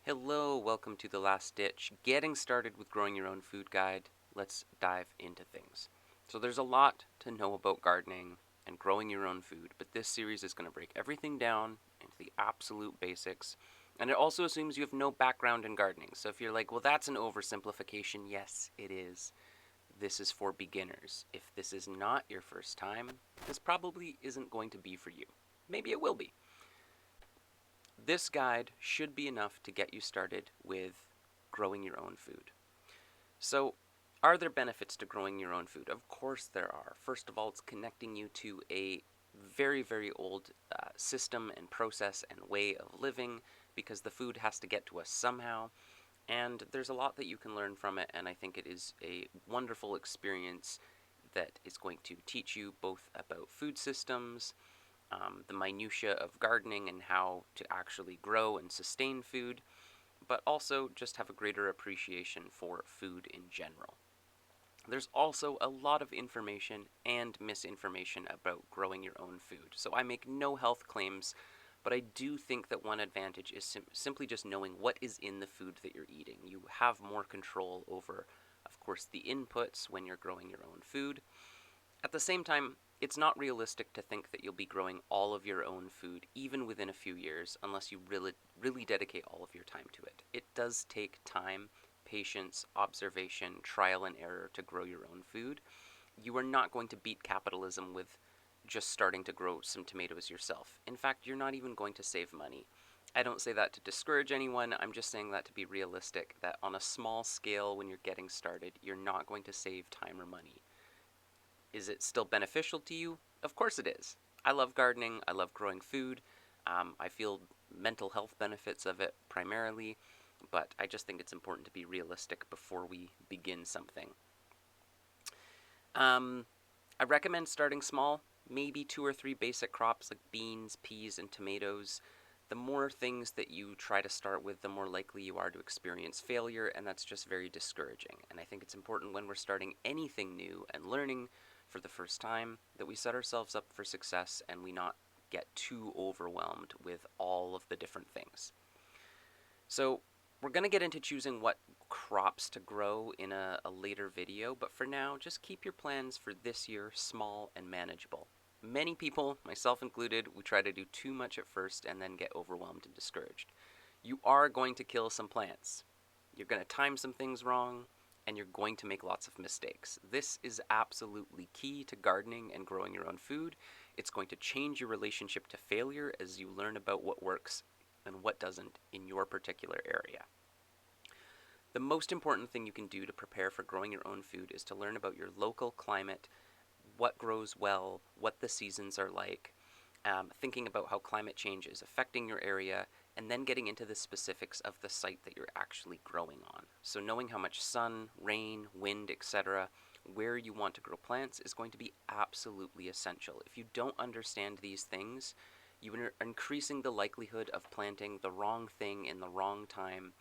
Hello, welcome to The Last Ditch, getting started with growing your own food guide. Let's dive into things. So, there's a lot to know about gardening and growing your own food, but this series is going to break everything down into the absolute basics. And it also assumes you have no background in gardening. So, if you're like, well, that's an oversimplification, yes, it is. This is for beginners. If this is not your first time, this probably isn't going to be for you. Maybe it will be. This guide should be enough to get you started with growing your own food. So, are there benefits to growing your own food? Of course there are. First of all, it's connecting you to a very, very old system and process and way of living because the food has to get to us somehow. And there's a lot that you can learn from it, and I think it is a wonderful experience that is going to teach you both about food systems, the minutiae of gardening and how to actually grow and sustain food, but also just have a greater appreciation for food in general. There's also a lot of information and misinformation about growing your own food. So I make no health claims, but I do think that one advantage is simply just knowing what is in the food that you're eating. You have more control over, of course, the inputs when you're growing your own food. At the same time, it's not realistic to think that you'll be growing all of your own food even within a few years unless you really dedicate all of your time to it. It does take time, patience, observation, trial and error to grow your own food. You are not going to beat capitalism with just starting to grow some tomatoes yourself. In fact, you're not even going to save money. I don't say that to discourage anyone, I'm just saying that to be realistic, that on a small scale when you're getting started, you're not going to save time or money. Is it still beneficial to you? Of course it is. I love gardening. I love growing food. I feel mental health benefits of it primarily, but I just think it's important to be realistic before we begin something. Um, I recommend starting small, maybe two or three basic crops like beans, peas, and tomatoes. The more things that you try to start with, the more likely you are to experience failure, and that's just very discouraging. And I think it's important when we're starting anything new and learning for the first time that we set ourselves up for success and we not get too overwhelmed with all of the different things. So, we're going to get into choosing what crops to grow in a later video, but for now, just keep your plans for this year small and manageable. Many people, myself included, we try to do too much at first and then get overwhelmed and discouraged. You are going to kill some plants. You're going to time some things wrong, and you're going to make lots of mistakes. This is absolutely key to gardening and growing your own food. It's going to change your relationship to failure as you learn about what works and what doesn't in your particular area. The most important thing you can do to prepare for growing your own food is to learn about your local climate, what grows well, what the seasons are like, thinking about how climate change is affecting your area, and then getting into the specifics of the site that you're actually growing on. So, knowing how much sun, rain, wind, etc., where you want to grow plants is going to be absolutely essential. If you don't understand these things, you are increasing the likelihood of planting the wrong thing in the wrong time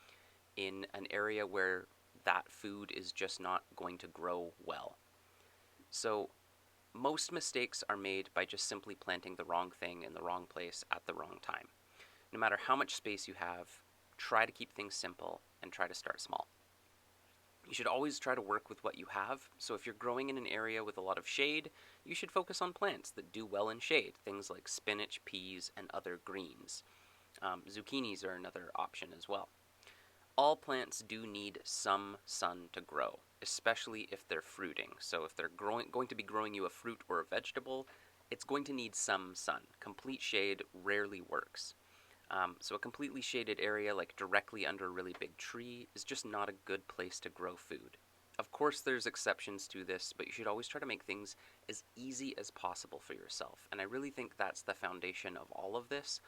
in an area where that food is just not going to grow well. So, most mistakes are made by just simply planting the wrong thing in the wrong place at the wrong time. No matter how much space you have, try to keep things simple and try to start small. You should always try to work with what you have. So if you're growing in an area with a lot of shade, you should focus on plants that do well in shade, things like spinach, peas, and other greens. Zucchinis are another option as well. All plants do need some sun to grow, especially if they're fruiting. So if they're going to be growing you a fruit or a vegetable, it's going to need some sun. Complete shade rarely works. So a completely shaded area, like directly under a really big tree, is just not a good place to grow food. Of course, there's exceptions to this, but you should always try to make things as easy as possible for yourself. And I really think that's the foundation of all of this.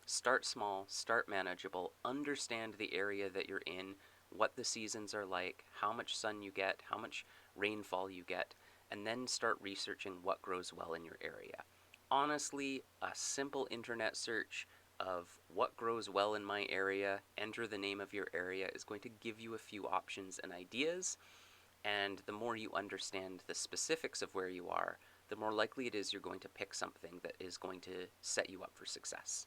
Start small, start manageable, understand the area that you're in, what the seasons are like, how much sun you get, how much rainfall you get, and then start researching what grows well in your area. Honestly, a simple internet search of what grows well in my area, enter the name of your area, is going to give you a few options and ideas. And the more you understand the specifics of where you are, the more likely it is you're going to pick something that is going to set you up for success.